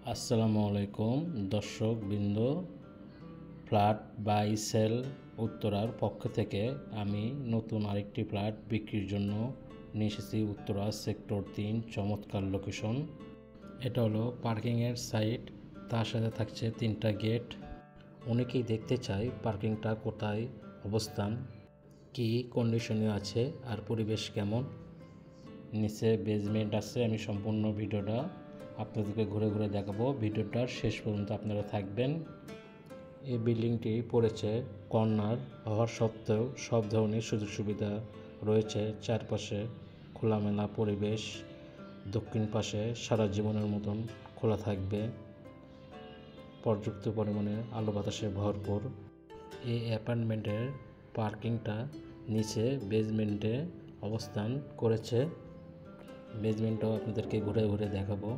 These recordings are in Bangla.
আসসালামু আলাইকুম দর্শকবৃন্দ, ফ্ল্যাট বাই সেল উত্তরার পক্ষ থেকে আমি নতুন আরেকটি ফ্ল্যাট বিক্রির জন্য নিয়ে এসেছি। উত্তরা সেক্টর 3 চমৎকার লোকেশন। এটা হলো পার্কিংয়ের সাইট, তার সাথে থাকছে 3টা গেট। অনেকেই দেখতে চায় পার্কিংটা কোথায় অবস্থান, কি কন্ডিশনে আছে আর পরিবেশ কেমন। নিচে বেসমেন্ট আছে। আমি সম্পূর্ণ ভিডিওটা আপনাদেরকে ঘুরে ঘুরে দেখাবো। ভিডিওটার শেষ পর্যন্ত আপনারা থাকবেন। এই বিল্ডিংটি পড়েছে কর্নার হওয়ার সত্ত্বেও সব ধরনের সুযোগ সুবিধা রয়েছে। চারপাশে খোলামেলা পরিবেশ, দক্ষিণ পাশে সারা জীবনের মতন খোলা থাকবে, পর্যাপ্ত পরিমাণে আলো বাতাসে ভরপুর। এই অ্যাপার্টমেন্টের পার্কিংটা নিচে বেসমেন্টে অবস্থান করেছে। বেসমেন্টটাও আপনাদেরকে ঘুরে ঘুরে দেখাবো।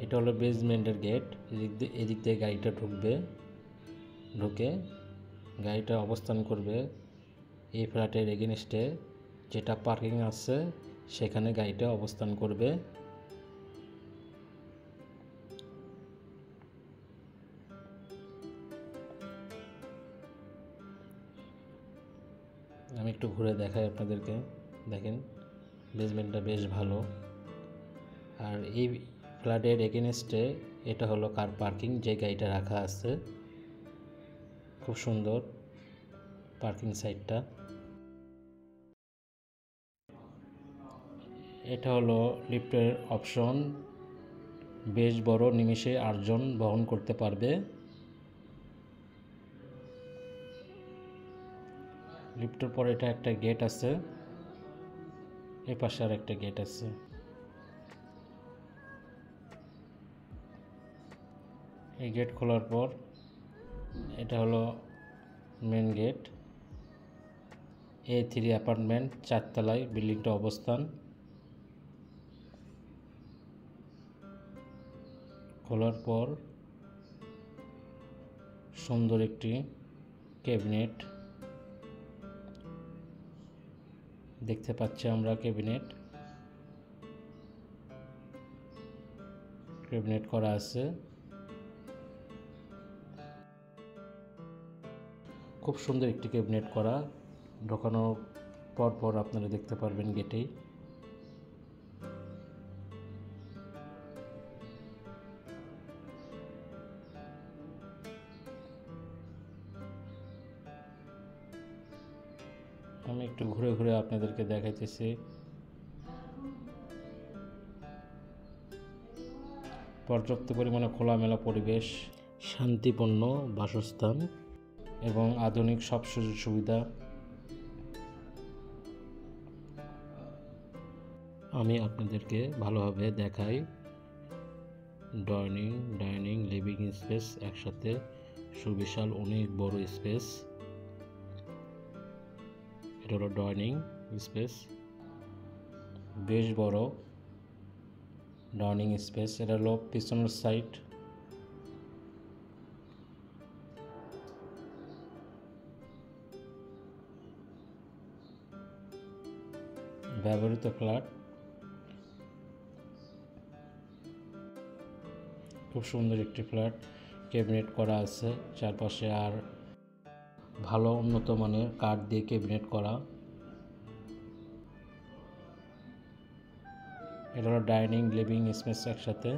এটা হলো বেসমেন্টের গেট। এদিক দিয়ে গাড়িটা ঢুকে গাড়িটা অবস্থান করবে এই ফ্ল্যাটের এগেনস্টে যেটা পার্কিং আছে সেখানে গাড়িটা অবস্থান করবে। আমি একটু ঘুরে দেখাই আপনাদেরকে। দেখেন বেসমেন্টটা বেশ ভালো। আর এই ফ্ল্যাটের এগেনস্টে এটা হলো কার পার্কিং, যে গাড়িটা রাখা আছে। খুব সুন্দর পার্কিং সাইটটা। এটা হলো লিফটের অপশন, বেশ বড়, নিমেষে 8 জন বহন করতে পারবে। লিফটের পরে এটা একটা গেট আছে, এই পাশে আর একটা গেট আছে। এই গেট খোলার পর এটা হলো মেন গেট। A3 অ্যাপার্টমেন্ট, 4 তলায় বিল্ডিংটা অবস্থান। খোলার পর সুন্দর একটি ক্যাবিনেট দেখতে পাচ্ছি আমরা। ক্যাবিনেট করা আছে। খুব সুন্দর একটি ক্যাবিনেট করা। ঢোকানোর পর আপনারা দেখতে পারবেন গেটেই। আমি একটু ঘুরে ঘুরে আপনাদেরকে দেখাইতেছি। পর্যাপ্ত পরিমাণে খোলামেলা পরিবেশ, শান্তিপূর্ণ বাসস্থান এবং আধুনিক সব সুযোগ সুবিধা। আমি আপনাদেরকে ভালোভাবে দেখাই। ডাইনিং লিভিং স্পেস একসাথে, সুবিশাল অনেক বড় স্পেস। এটা হলো ডাইনিং স্পেস, বেশ বড় ডাইনিং স্পেস। এটা হলো পিছনের সাইড। ব্যবহৃত ফ্ল্যাট, খুব সুন্দর একটি ফ্ল্যাট। ক্যাবিনেট করা আছে চারপাশে, আর ভালো উন্নত মানের কাঠ দিয়ে ক্যাবিনেট করা। এটা হলো ডাইনিং লিভিং স্পেস একসাথে।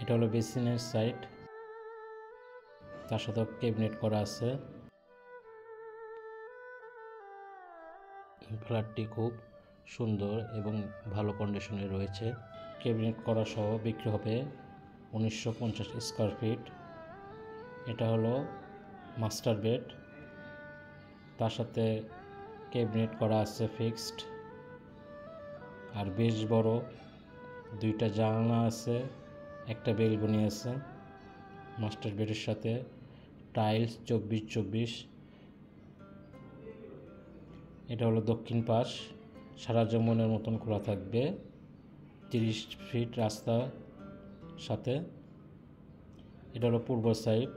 এটা হলো বেসিনের সাইড, তার সাথে ক্যাবিনেট করা আছে। ফ্ল্যাটটি খুব সুন্দর এবং ভালো কন্ডিশনে রয়েছে। ক্যাবিনেট করা সহ বিক্রি হবে 1950 স্কোয়ার ফিট। এটা হলো মাস্টার বেড, তার সাথে ক্যাবিনেট করা আছে ফিক্সড। আর বেশ বড় 2টা জানালা আছে, একটা বেলকনি আছে। মাস্টার বেডের সাথে টাইলস 24/24। এটা হলো দক্ষিণ পাশ, সারা জীবনের মতন খোলা থাকবে। 30 ফিট রাস্তা সাথে। এটা হলো পূর্ব সাইড,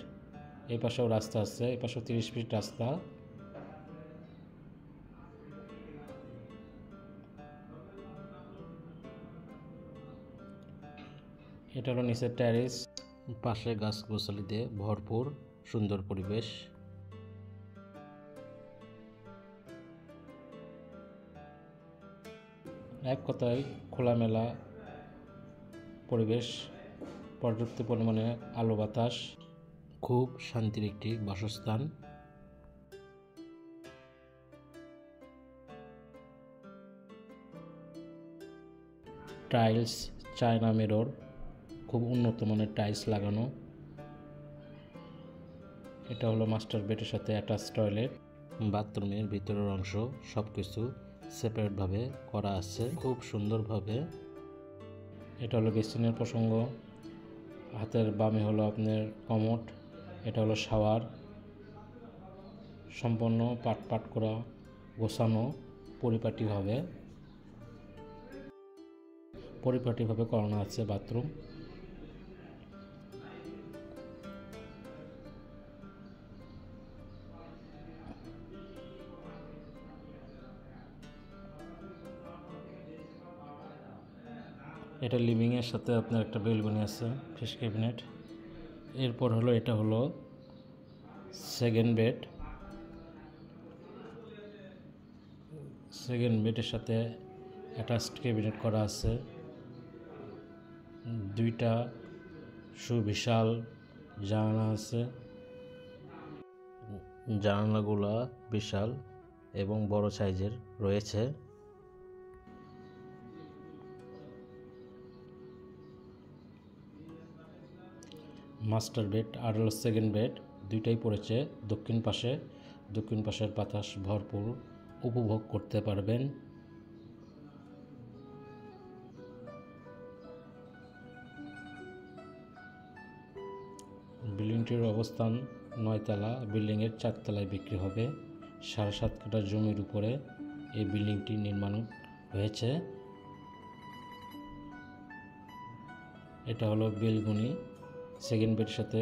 এই পাশেও রাস্তা আছে, এই পাশেও 30 ফিট রাস্তা। এটা হলো নিচের ট্যারেস, পাশে গাছগাছালি দিয়ে ভরপুর সুন্দর পরিবেশ। এক কথায় খোলামেলা পরিবেশ, পর্যাপ্ত পরিমাণে আলো বাতাস, খুব শান্তির একটি বাসস্থান। টাইলস, চায়না মিরর, খুব উন্নত মানের টাইলস লাগানো। এটা হলো মাস্টার বেডের সাথে অ্যাটাচ টয়লেট। বাথরুমের ভিতরের অংশ সব কিছু সেপারেটভাবে করা আছে খুব সুন্দরভাবে। এটা হলো বেসিনের প্রসঙ্গ। হাতের বামে হলো আপনার কমোড, এটা হলো শাওয়ার। সম্পূর্ণ পাট করা, গোছানো, পরিপাটিভাবে করানো আছে বাথরুম। এটা লিভিংয়ের সাথে আপনার একটা বেলকনি আছে, ফিশ ক্যাবিনেট। এরপর হলো এটা হলো সেকেন্ড বেড। সেকেন্ড বেডের সাথে অ্যাটাচড ক্যাবিনেট করা আছে। দুইটা সুবিশাল জানালা আছে। জানালাগুলা বিশাল এবং বড় সাইজের রয়েছে। মাস্টার বেড আর হলো সেকেন্ড বেড, দুইটাই পড়েছে দক্ষিণ পাশে। দক্ষিণ পাশের বাতাস ভরপুর উপভোগ করতে পারবেন। বিল্ডিংটির অবস্থান 9 তলা, বিল্ডিংয়ের 4 তলায় বিক্রি হবে। 7.5 কাঠা জমির উপরে এই বিল্ডিংটি নির্মাণ হয়েছে। এটা হলো বেলকনি, সেকেন্ড বেডের সাথে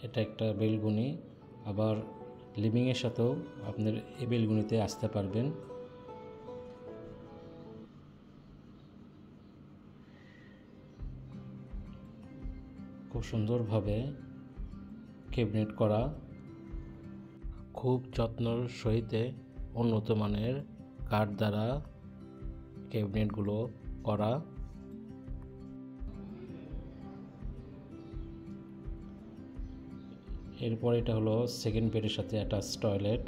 এটা একটা বেলকনি। আবার লিভিংয়ের সাথেও আপনার এই বেলকনিতে আসতে পারবেন। খুব সুন্দরভাবে ক্যাবিনেট করা, খুব যত্নর সহিতে উন্নত মানের কাঠ দ্বারা ক্যাবিনেটগুলো করা। এরপর এটা হলো সেকেন্ড বেডের সাথে অ্যাটাচ টয়লেট,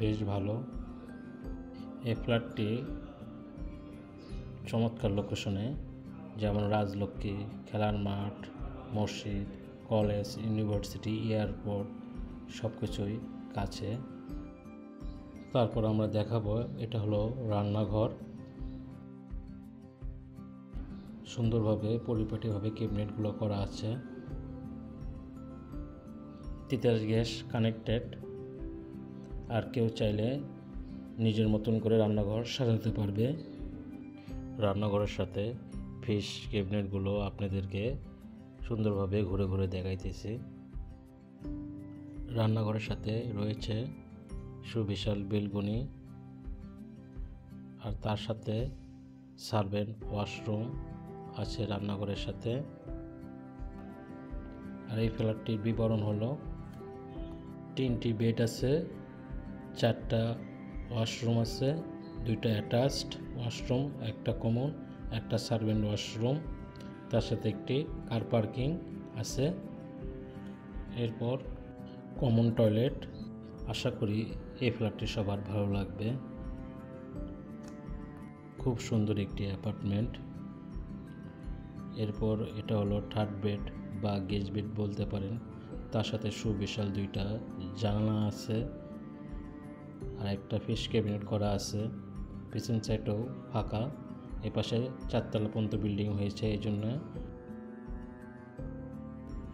বেশ ভালো। এই ফ্ল্যাটটি চমৎকার লোকেশনে, যেমন রাজলক্ষ্মী, খেলার মাঠ, মসজিদ, কলেজ, ইউনিভার্সিটি, এয়ারপোর্ট সব কিছুই কাছে। তারপর আমরা দেখাবো এটা হলো রান্নাঘর। সুন্দরভাবে পরিপাটিভাবে ক্যাবিনেটগুলো করা আছে। Titas gas connected. আর কেউ চাইলে নিজের মতন করে রান্নাঘর সাজাতে পারবে। রান্নাঘরের সাথে ফিশ ক্যাবিনেটগুলো আপনাদেরকে সুন্দরভাবে ঘুরে ঘুরে দেখাইতেছি। রান্নাঘরের সাথে রয়েছে সুবিশাল বেলকনি, আর তার সাথে সার্ভেন্ট ওয়াশরুম আছে রান্নাঘরের সাথে। আর এই ফ্ল্যাটটির বিবরণ হলো 3টি বেড আছে, 4টা ওয়াশরুম আছে, 2টা অ্যাটাচড ওয়াশরুম, একটা কমন, একটা সার্ভেন্ট ওয়াশরুম, তার সাথে একটি কার পার্কিং আছে। এরপর কমন টয়লেট। আশা করি এই ফ্ল্যাটটি সবার ভালো লাগবে। খুব সুন্দর একটি অ্যাপার্টমেন্ট। এরপর এটা হলো থার্ড বেড বা গেস্ট বেড বলতে পারেন। তার সাথে সুবিশাল 2টা জানালা আছে, আর একটা ফিশ ক্যাবিনেট করা আছে। পিছন সাইডেও ফাঁকা। এপাশে 4 তলা পর্যন্ত বিল্ডিং হয়েছে, এই জন্য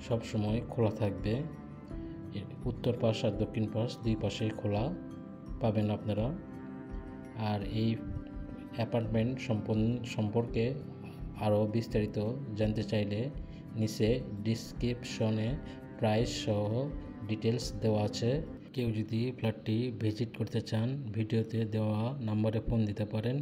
সবসময় খোলা থাকবে। উত্তর পাশ আর দক্ষিণ পাশ দুই পাশেই খোলা পাবেন আপনারা। আর এই অ্যাপার্টমেন্ট সম্পর্কে আরও বিস্তারিত জানতে চাইলে নিচে ডিসক্রিপশনে প্রাইস সহ ডিটেলস দেওয়া আছে। কেউ যদি ফ্ল্যাটটি ভিজিট করতে চান ভিডিওতে দেওয়া নাম্বারে ফোন দিতে পারেন।